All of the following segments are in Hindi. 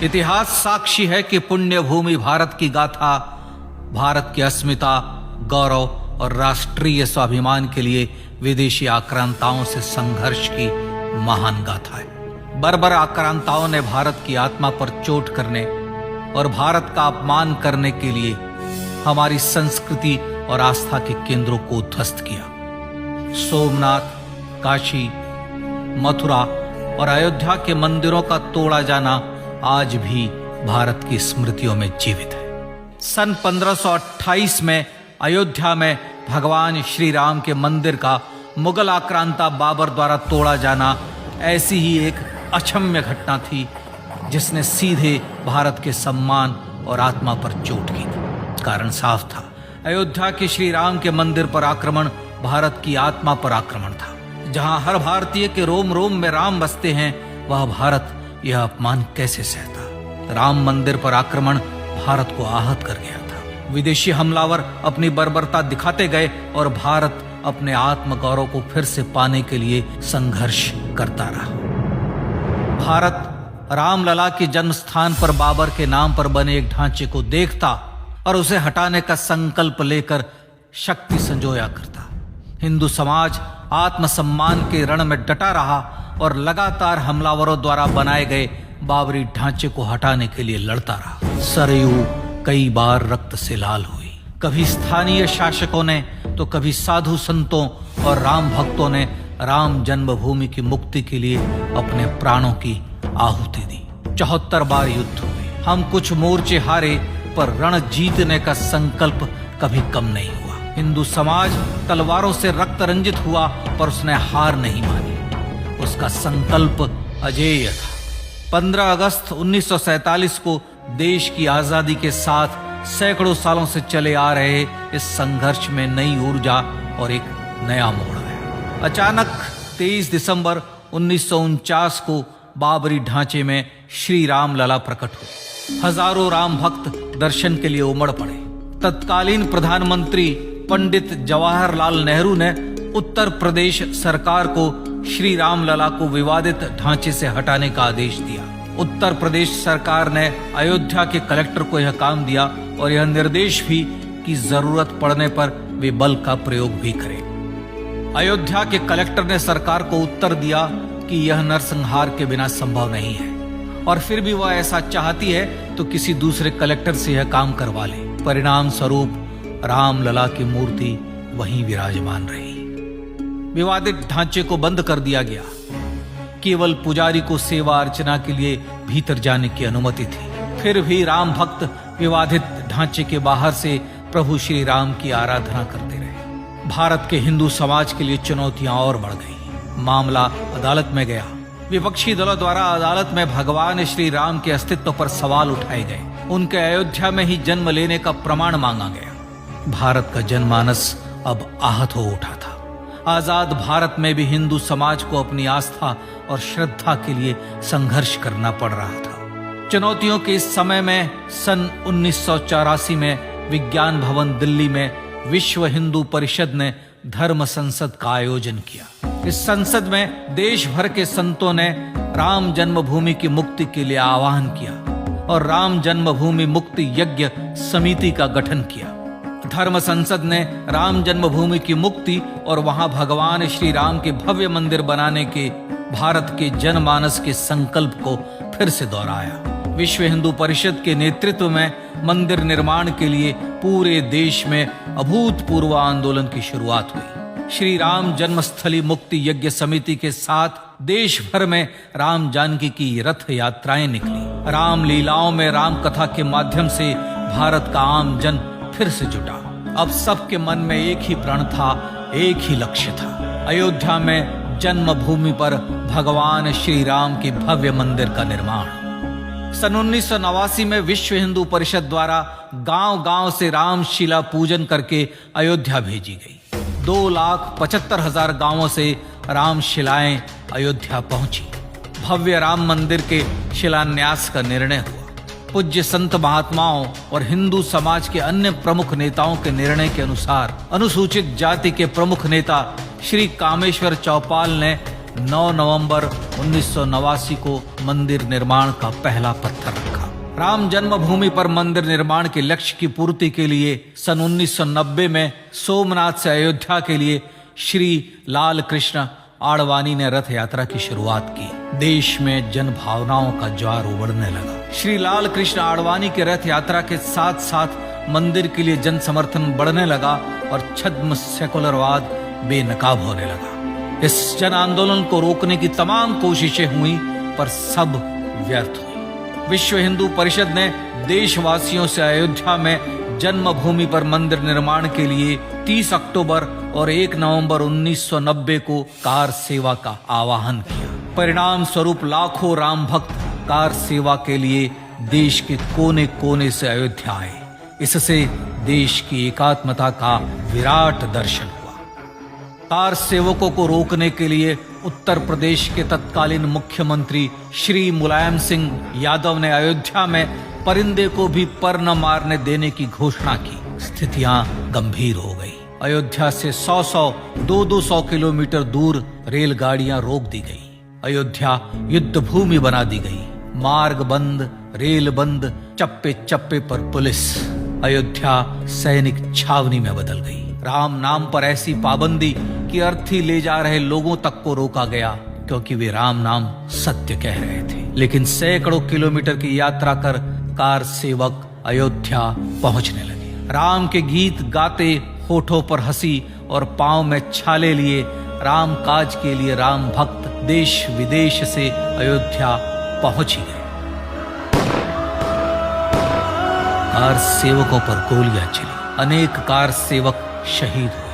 इतिहास साक्षी है कि पुण्य भूमि भारत की गाथा भारत की अस्मिता, गौरव और राष्ट्रीय स्वाभिमान के लिए विदेशी आक्रांताओं से संघर्ष की महान गाथा है। बर्बर आक्रांताओं ने भारत की आत्मा पर चोट करने और भारत का अपमान करने के लिए हमारी संस्कृति और आस्था के केंद्रों को उद्ध्वस्त किया। सोमनाथ, काशी, मथुरा और अयोध्या के मंदिरों का तोड़ा जाना आज भी भारत की स्मृतियों में जीवित है। सन 1528 में अयोध्या में भगवान श्री राम के मंदिर का मुगल आक्रांता बाबर द्वारा तोड़ा जाना ऐसी ही एक अक्षम्य घटना थी जिसने सीधे भारत के सम्मान और आत्मा पर चोट की थी। कारण साफ था, अयोध्या के श्री राम के मंदिर पर आक्रमण भारत की आत्मा पर आक्रमण था। जहां हर भारतीय के रोम रोम में राम बसते हैं, वह भारत यह अपमान कैसे सहता। राम मंदिर पर आक्रमण भारत को आहत कर गया था। विदेशी हमलावर अपनी बर्बरता दिखाते गए और भारत अपने आत्मगौरव को फिर से पाने के लिए संघर्ष करता रहा। भारत रामलला के जन्म स्थान पर बाबर के नाम पर बने एक ढांचे को देखता और उसे हटाने का संकल्प लेकर शक्ति संजोया करता। हिंदू समाज आत्मसम्मान के रण में डटा रहा और लगातार हमलावरों द्वारा बनाए गए बाबरी ढांचे को हटाने के लिए लड़ता रहा। सरयू कई बार रक्त से लाल हुई। कभी स्थानीय शासकों ने तो कभी साधु संतों और राम भक्तों ने राम जन्मभूमि की मुक्ति के लिए अपने प्राणों की आहुति दी। 74 बार युद्ध हुए। हम कुछ मोर्चे हारे, पर रण जीतने का संकल्प कभी कम नहीं हुआ। हिंदू समाज तलवारों से रक्त रंजित हुआ, पर उसने हार नहीं मानी। उसका संकल्प अजेय था। 15 अगस्त 1947 को देश की आजादी के साथ सैकड़ों सालों से चले आ रहे इस संघर्ष में नई ऊर्जा और एक नया मोड़ आया। अचानक 23 दिसंबर 1949 को बाबरी ढांचे में श्री राम लला प्रकट हुए। हजारों राम भक्त दर्शन के लिए उमड़ पड़े। तत्कालीन प्रधानमंत्री पंडित जवाहरलाल नेहरू ने उत्तर प्रदेश सरकार को श्री राम लला को विवादित ढांचे से हटाने का आदेश दिया। उत्तर प्रदेश सरकार ने अयोध्या के कलेक्टर को यह काम दिया और यह निर्देश भी कि जरूरत पड़ने पर वे बल का प्रयोग भी करें। अयोध्या के कलेक्टर ने सरकार को उत्तर दिया कि यह नरसंहार के बिना संभव नहीं है, और फिर भी वह ऐसा चाहती है तो किसी दूसरे कलेक्टर से यह काम करवा ले। परिणाम स्वरूप रामलला की मूर्ति वहीं विराजमान रही। विवादित ढांचे को बंद कर दिया गया। केवल पुजारी को सेवा अर्चना के लिए भीतर जाने की अनुमति थी। फिर भी राम भक्त विवादित ढांचे के बाहर से प्रभु श्री राम की आराधना करते रहे। भारत के हिंदू समाज के लिए चुनौतियां और बढ़ गई। मामला अदालत में गया। विपक्षी दलों द्वारा अदालत में भगवान श्री राम के अस्तित्व पर सवाल उठाए गए। उनके अयोध्या में ही जन्म लेने का प्रमाण मांगा गया। भारत का जनमानस अब आहत हो उठा था। आजाद भारत में भी हिंदू समाज को अपनी आस्था और श्रद्धा के लिए संघर्ष करना पड़ रहा था। चुनौतियों के इस समय में सन 1984 में विज्ञान भवन दिल्ली में विश्व हिंदू परिषद ने धर्म संसद का आयोजन किया। इस संसद में देश भर के संतों ने राम जन्मभूमि की मुक्ति के लिए आह्वान किया और राम जन्मभूमि मुक्ति यज्ञ समिति का गठन किया। धर्म संसद ने राम जन्मभूमि की मुक्ति और वहां भगवान श्री राम के भव्य मंदिर बनाने के भारत के जनमानस के संकल्प को फिर से दोहराया। विश्व हिंदू परिषद के नेतृत्व में मंदिर निर्माण के लिए पूरे देश में अभूतपूर्व आंदोलन की शुरुआत हुई। श्री राम जन्मस्थली मुक्ति यज्ञ समिति के साथ देश भर में राम जानकी की रथ यात्राएं निकली। राम लीलाओं में राम कथा के माध्यम से भारत का आम जन फिर से जुटा। अब सबके मन में एक ही प्रण था, एक ही लक्ष्य था। अयोध्या में जन्मभूमि पर भगवान श्री राम के भव्य मंदिर का निर्माण। सन 1989 में विश्व हिंदू परिषद द्वारा गांव-गांव से रामशिला पूजन करके अयोध्या भेजी गई। 2,75,000 गांवों से रामशिलाएं अयोध्या पहुंची। भव्य राम मंदिर के शिलान्यास का निर्णय हुआ। पूज्य संत महात्माओं और हिंदू समाज के अन्य प्रमुख नेताओं के निर्णय के अनुसार अनुसूचित जाति के प्रमुख नेता श्री कामेश्वर चौपाल ने 9 नवंबर 1989 को मंदिर निर्माण का पहला पत्थर रखा। राम जन्मभूमि पर मंदिर निर्माण के लक्ष्य की पूर्ति के लिए सन 1990 में सोमनाथ से अयोध्या के लिए श्री लाल कृष्ण आडवाणी ने रथ यात्रा की शुरुआत की। देश में जन भावनाओं का ज्वार उमड़ने लगा। श्री लाल कृष्ण आडवाणी के रथ यात्रा के साथ साथ मंदिर के लिए जन समर्थन बढ़ने लगा और छद्म सेकुलरवाद बेनकाब होने लगा। इस जन आंदोलन को रोकने की तमाम कोशिशें हुई पर सब व्यर्थ हुई। विश्व हिंदू परिषद ने देशवासियों से अयोध्या में जन्मभूमि पर मंदिर निर्माण के लिए 30 अक्टूबर और 1 नवंबर 1990 को कार सेवा का आह्वान किया। परिणाम स्वरूप लाखों राम भक्त कार सेवा के लिए देश के कोने कोने से अयोध्या आए। इससे देश की एकात्मता का विराट दर्शन हुआ। कार सेवकों को रोकने के लिए उत्तर प्रदेश के तत्कालीन मुख्यमंत्री श्री मुलायम सिंह यादव ने अयोध्या में परिंदे को भी पर न मारने देने की घोषणा की। स्थितियां गंभीर हो गई। अयोध्या से 100-100, 200 किलोमीटर दूर रेलगाड़ियां रोक दी गई। अयोध्या युद्ध भूमि बना दी गई। मार्ग बंद, रेल बंद, चप्पे चप्पे पर पुलिस। अयोध्या सैनिक छावनी में बदल गई। राम नाम पर ऐसी पाबंदी कि अर्थी ले जा रहे लोगों तक को रोका गया क्योंकि वे राम नाम सत्य कह रहे थे। लेकिन सैकड़ों किलोमीटर की यात्रा कर कार सेवक अयोध्या पहुंचने लगे। राम के गीत गाते, होठों पर हंसी और पांव में छाले लिए राम काज के लिए राम भक्त देश विदेश से अयोध्या पहुंच ही गए। कार सेवकों पर गोलियां चली। अनेक कार सेवक शहीद हुए।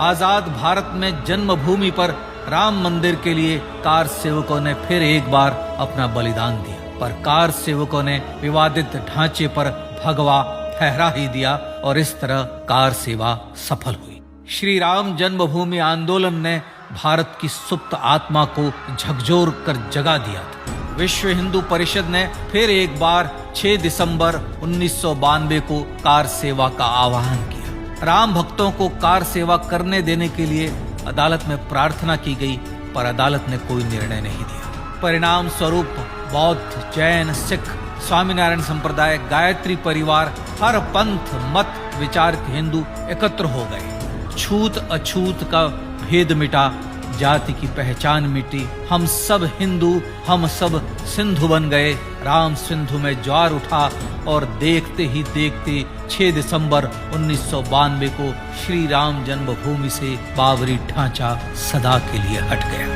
आजाद भारत में जन्मभूमि पर राम मंदिर के लिए कार सेवकों ने फिर एक बार अपना बलिदान दिया, पर कार सेवकों ने विवादित ढांचे पर भगवा ठहरा ही दिया और इस तरह कार सेवा सफल हुई। श्री राम जन्मभूमि आंदोलन ने भारत की सुप्त आत्मा को झकझोर कर जगा दिया था। विश्व हिंदू परिषद ने फिर एक बार 6 दिसंबर 1992 को कार सेवा का आह्वान किया। राम भक्तों को कार सेवा करने देने के लिए अदालत में प्रार्थना की गई, पर अदालत ने कोई निर्णय नहीं दिया। परिणाम स्वरूप बौद्ध, जैन, सिख, स्वामीनारायण संप्रदाय, गायत्री परिवार, हर पंथ मत विचार के हिंदू एकत्र हो गए। छूत अछूत का भेद मिटा, जाति की पहचान मिटी। हम सब हिंदू, हम सब सिंधु बन गए। राम सिंधु में ज्वार उठा और देखते ही देखते 6 दिसंबर 1992 को श्री राम जन्मभूमि से बाबरी ढांचा सदा के लिए हट गया।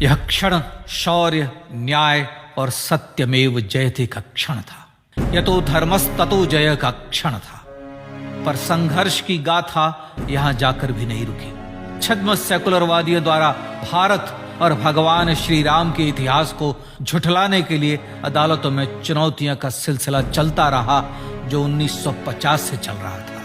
यह क्षण शौर्य, न्याय और सत्यमेव जयते का क्षण था। यह तो धर्मस्ततो जय का क्षण था। पर संघर्ष की गाथा यहां जाकर भी नहीं रुकी। छद्म सेकुलरवादियों द्वारा भारत और भगवान श्री राम के इतिहास को झुठलाने के लिए अदालतों में चुनौतियों का सिलसिला चलता रहा, जो 1950 से चल रहा था।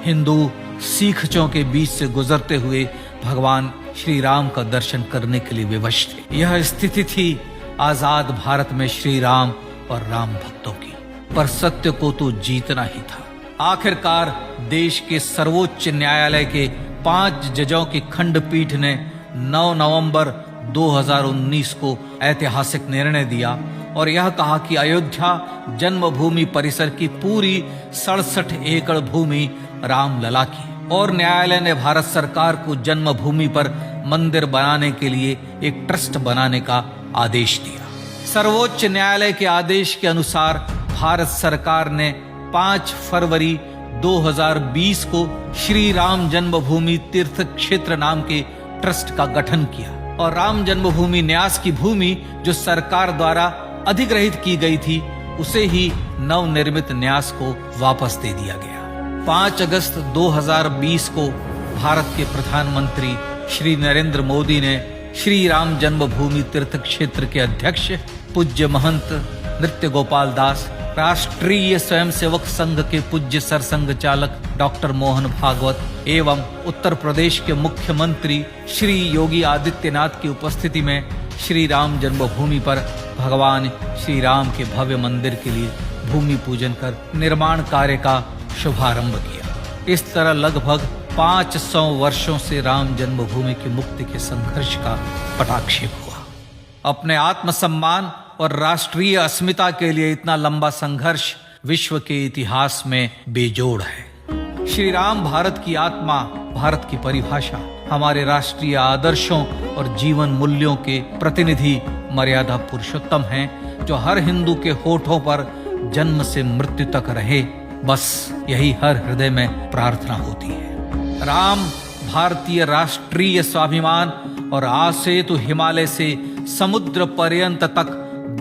हिंदू सिखों के बीच से गुजरते हुए भगवान श्री राम का दर्शन करने के लिए विवश थे। यह स्थिति थी आजाद भारत में श्री राम और राम भक्तों की। पर सत्य को तो जीतना ही था। आखिरकार देश के सर्वोच्च न्यायालय के 5 जजों की खंडपीठ ने 9 नवंबर 2019 को ऐतिहासिक निर्णय दिया और यह कहा कि अयोध्या जन्मभूमि परिसर की पूरी 67 एकड़ भूमि रामलला की। और न्यायालय ने भारत सरकार को जन्मभूमि पर मंदिर बनाने के लिए एक ट्रस्ट बनाने का आदेश दिया। सर्वोच्च न्यायालय के आदेश के अनुसार भारत सरकार ने 5 फरवरी 2020 को श्री राम जन्मभूमि तीर्थ क्षेत्र नाम के ट्रस्ट का गठन किया और राम जन्मभूमि न्यास की भूमि जो सरकार द्वारा अधिग्रहित की गई थी, उसे ही नवनिर्मित न्यास को वापस दे दिया गया। 5 अगस्त 2020 को भारत के प्रधानमंत्री श्री नरेंद्र मोदी ने श्री राम जन्मभूमि तीर्थ क्षेत्र के अध्यक्ष पूज्य महंत नृत्य गोपाल दास, राष्ट्रीय स्वयंसेवक संघ के पूज्य सरसंघ चालक डॉक्टर मोहन भागवत एवं उत्तर प्रदेश के मुख्यमंत्री श्री योगी आदित्यनाथ की उपस्थिति में श्री राम जन्मभूमि पर भगवान श्री राम के भव्य मंदिर के लिए भूमि पूजन कर निर्माण कार्य का शुभारंभ किया। इस तरह लगभग 500 वर्षों से राम जन्मभूमि की मुक्ति के संघर्ष का पटाक्षेप हुआ। अपने आत्मसम्मान और राष्ट्रीय अस्मिता के लिए इतना लंबा संघर्ष विश्व के इतिहास में बेजोड़ है। श्री राम भारत की आत्मा, भारत की परिभाषा, हमारे राष्ट्रीय आदर्शों और जीवन मूल्यों के प्रतिनिधि मर्यादा पुरुषोत्तम हैं, जो हर हिंदू के होठों पर जन्म से मृत्यु तक रहे, बस यही हर हृदय में प्रार्थना होती है। राम भारतीय राष्ट्रीय स्वाभिमान और आसेतु हिमालय से समुद्र पर्यंत तक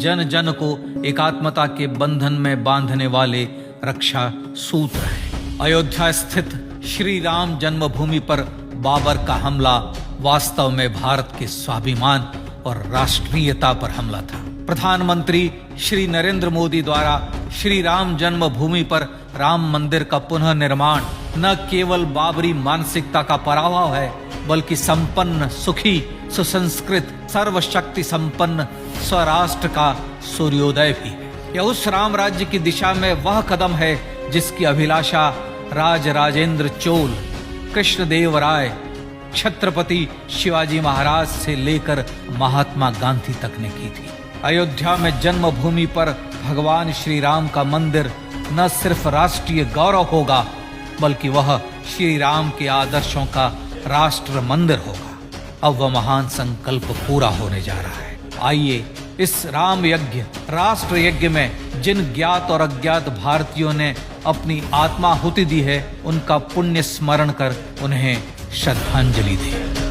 जन जन को एकात्मता के बंधन में बांधने वाले रक्षा सूत्र है। अयोध्या स्थित श्री राम जन्मभूमि पर बाबर का हमला वास्तव में भारत के स्वाभिमान और राष्ट्रीयता पर हमला था। प्रधानमंत्री श्री नरेंद्र मोदी द्वारा श्री राम जन्मभूमि पर राम मंदिर का पुनः निर्माण न केवल बाबरी मानसिकता का पराभव है, बल्कि संपन्न, सुखी, सुसंस्कृत, सर्वशक्ति संपन्न स्वराष्ट्र का सूर्योदय भी है। यह उस राम राज्य की दिशा में वह कदम है जिसकी अभिलाषा राजराजेंद्र चोल, कृष्णदेव राय, छत्रपति शिवाजी महाराज से लेकर महात्मा गांधी तक ने की थी। अयोध्या में जन्मभूमि पर भगवान श्री राम का मंदिर न सिर्फ राष्ट्रीय गौरव होगा, बल्कि वह श्री राम के आदर्शों का राष्ट्र मंदिर होगा। अब वह महान संकल्प पूरा होने जा रहा है। आइए इस राम यज्ञ, राष्ट्र यज्ञ में जिन ज्ञात और अज्ञात भारतीयों ने अपनी आत्माहुति दी है, उनका पुण्य स्मरण कर उन्हें श्रद्धांजलि दें।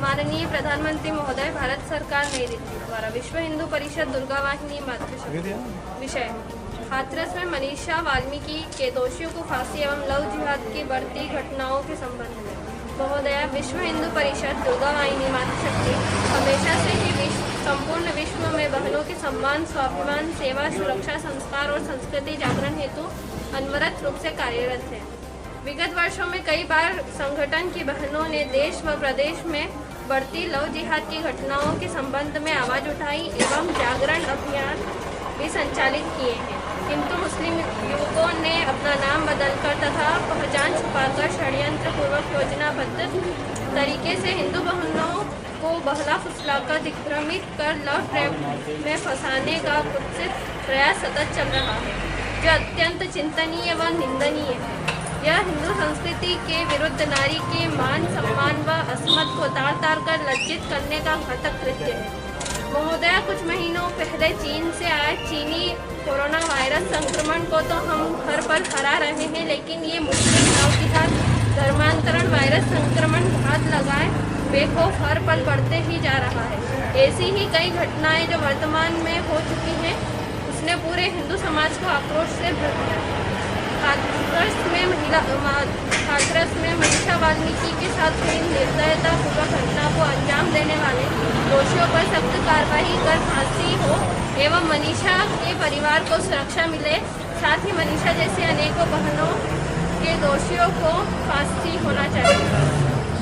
माननीय प्रधानमंत्री महोदय, भारत सरकार नई दिल्ली द्वारा विश्व हिंदू परिषद दुर्गा वाहिनी मातृशक्ति विषय हाथरस में मनीषा वाल्मीकि के दोषियों को फांसी एवं लव जिहाद की बढ़ती घटनाओं के संबंध में महोदया, विश्व हिंदू परिषद दुर्गा वाहिनी मातृशक्ति हमेशा से ही संपूर्ण विश्व में बहनों के सम्मान, स्वाभिमान, सेवा, सुरक्षा, संस्कार और संस्कृति जागरण हेतु अनवरत रूप से कार्यरत है। विगत वर्षों में कई बार संगठन की बहनों ने देश व प्रदेश में बढ़ती लव जिहाद की घटनाओं के संबंध में आवाज उठाई एवं जागरण अभियान भी संचालित किए हैं, किंतु मुस्लिम युवकों ने अपना नाम बदलकर तथा पहचान छुपाकर षड्यंत्र पूर्वक योजनाबद्ध तरीके से हिंदू बहनों को बहला फुसलाकर दिग्भ्रमित कर लव ट्रैप में फंसाने का कुत्सित प्रयास सतत चल रहा है, जो अत्यंत चिंतनीय व निंदनीय है। यह हिंदू संस्कृति के विरुद्ध नारी के मान, सम्मान व अस्मत को तार तार कर लज्जित करने का घातक कृत्य है। महोदया, कुछ महीनों पहले चीन से आए चीनी कोरोना वायरस संक्रमण को तो हम घर पर हरा रहे हैं, लेकिन ये मुस्लिम लव जिहाद धर्मांतरण वायरस संक्रमण घात लगाए बेखौफ हर पल बढ़ते ही जा रहा है। ऐसी ही कई घटनाएं जो वर्तमान में हो चुकी हैं, उसने पूरे हिंदू समाज को आक्रोश से भर दिया। हाथरस में मनीषा वाल्मीकि के साथ हुई निर्दयता पूर्वक घटना को अंजाम देने वाले दोषियों पर सख्त कार्रवाई कर फांसी हो एवं मनीषा के परिवार को सुरक्षा मिले। साथ ही मनीषा जैसे अनेकों बहनों के दोषियों को फांसी होना चाहिए।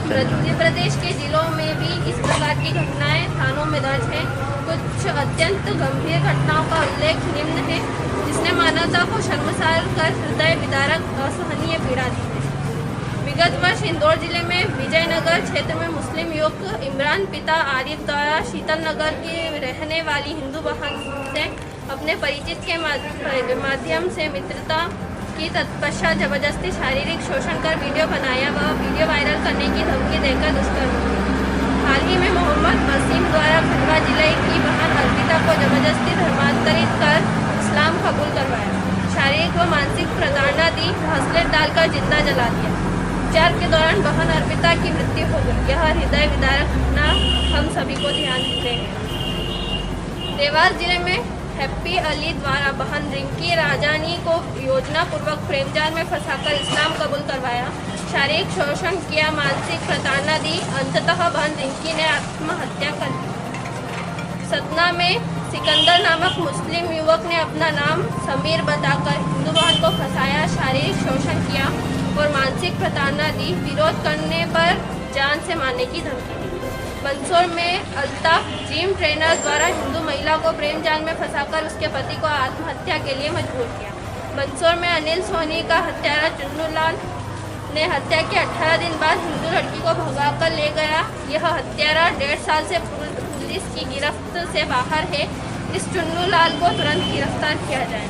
मध्य प्रदेश के जिलों में भी इस प्रकार की घटनाएं थानों में दर्ज हैं। कुछ अत्यंत गंभीर घटनाओं का उल्लेख निम्न है, जिसने मानवता को शर्मसार कर हृदय विदारक असहनीय पीड़ा दी है। विगत वर्ष इंदौर जिले में विजयनगर क्षेत्र में मुस्लिम युवक इमरान पिता आरिफ द्वारा शीतल नगर की रहने वाली हिंदू बहन से अपने परिचित के माध्यम से मित्रता की तत्पश्चात जबरदस्ती शारीरिक शोषण कर वीडियो बनाया व वीडियो वायरल करने की धमकी देकर दुष्कर्म किया। हाल ही में मोहम्मद वसीम द्वारा खंडवा जिले की बहन अर्पिता को जबरदस्ती धर्मांतरित कर इस्लाम कबूल करवाया, शारीरिक व मानसिक प्रताड़ना दी, घासलेट डालकर जिंदा जला दिया। उपचार के दौरान बहन अर्पिता की मृत्यु हो गई। यह हृदय विदारक घटना हम सभी को ध्यान देते हैं। देवास जिले में हैप्पी अली द्वारा बहन रिंकी राजानी को योजना पूर्वक प्रेमजाल में फंसाकर इस्लाम कबूल करवाया, शारीरिक शोषण किया, मानसिक प्रताड़ना दी, अंततः बहन रिंकी ने आत्महत्या कर ली। सतना में सिकंदर नामक मुस्लिम युवक ने अपना नाम समीर बताकर हिंदू बहन को फंसाया, शारीरिक शोषण किया और मानसिक प्रताड़ना दी, विरोध करने पर जान से मारने की धमकी दी। मंदसौर में अल्ताफ जिम ट्रेनर द्वारा हिंदू महिला को प्रेम जाल में फंसाकर उसके पति को आत्महत्या के लिए मजबूर किया। मंदसौर में अनिल सोनी का हत्यारा चुन्नू लाल ने हत्या के 18 दिन बाद हिंदू लड़की को भगाकर ले गया। यह हत्यारा 1.5 साल से पुलिस की गिरफ्त से बाहर है। इस चुन्नू लाल को तुरंत गिरफ्तार किया जाए।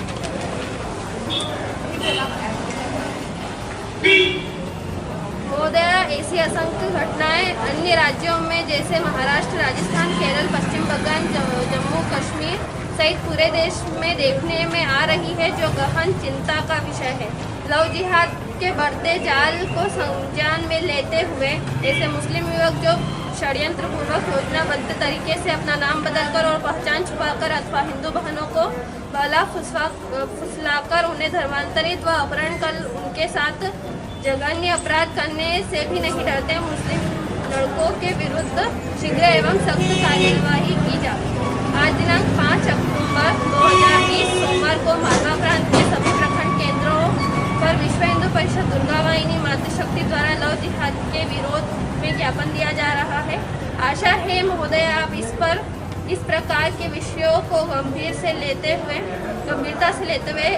महोदय, ऐसी असंख्य घटनाएं अन्य राज्यों में जैसे महाराष्ट्र, राजस्थान, केरल, पश्चिम बंगाल, जम्मू कश्मीर सहित पूरे देश में देखने में आ रही है, जो गहन चिंता का विषय है। लव जिहाद के बढ़ते जाल को संज्ञान में लेते हुए ऐसे मुस्लिम युवक जो षड्यंत्रपूर्वक योजनाबद्ध तरीके से अपना नाम बदलकर और पहचान छुपाकर अथवा हिंदू बहनों को भला फुसलाकर उन्हें धर्मांतरित व अपहरण कर उनके साथ जघन्य अपराध करने से भी नहीं डरते, मुस्लिम लड़कों के विरुद्ध शीघ्र एवं सख्त कार्यवाही की जाए। आज दिनांक 5 अक्टूबर 2020 सोमवार को मालवा प्रांत के सभी प्रखंड केंद्रों पर विश्व हिंदू परिषद दुर्गा वाहिनी मातृशक्ति द्वारा लव जिहाद के विरोध में ज्ञापन दिया जा रहा है। आशा है महोदय आप इस प्रकार के विषयों को गंभीरता से लेते हुए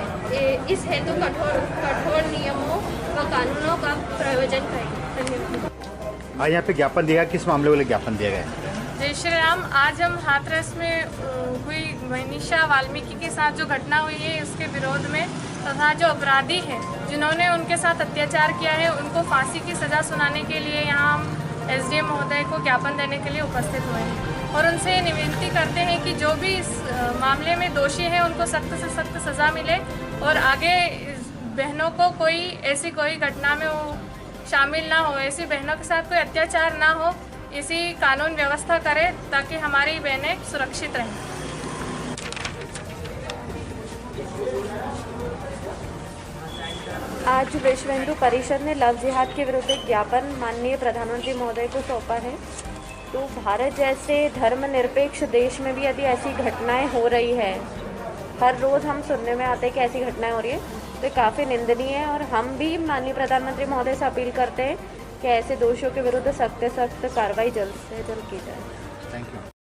इस हेतु कठोर नियमों व कानूनों का प्रयोजन करें। धन्यवाद। आज यहाँ पे ज्ञापन दिया, किस मामले वाले ज्ञापन दिया गया? जय श्री राम। आज हम हाथरस में हुई मनीषा वाल्मीकि के साथ जो घटना हुई है उसके विरोध में तथा जो अपराधी हैं जिन्होंने उनके साथ अत्याचार किया है उनको फांसी की सज़ा सुनाने के लिए यहाँ हम एसडीएम महोदय को ज्ञापन देने के लिए उपस्थित हुए हैं और उनसे विनती करते हैं कि जो भी इस मामले में दोषी हैं उनको सख्त से सख्त सज़ा मिले और आगे बहनों को कोई घटना में वो शामिल ना हो, ऐसी बहनों के साथ कोई अत्याचार ना हो, इसी कानून व्यवस्था करे ताकि हमारी बहनें सुरक्षित रहें। आज विश्व हिंदू परिषद ने लव जिहाद के विरुद्ध एक ज्ञापन माननीय प्रधानमंत्री महोदय को सौंपा है। तो भारत जैसे धर्मनिरपेक्ष देश में भी यदि ऐसी घटनाएं हो रही है, हर रोज़ हम सुनने में आते हैं कि ऐसी घटनाएं हो रही है, तो काफ़ी निंदनीय है और हम भी माननीय प्रधानमंत्री महोदय से अपील करते हैं कि ऐसे दोषियों के विरुद्ध सख्त से सख्त कार्रवाई जल्द से जल्द की जाए। Thank you.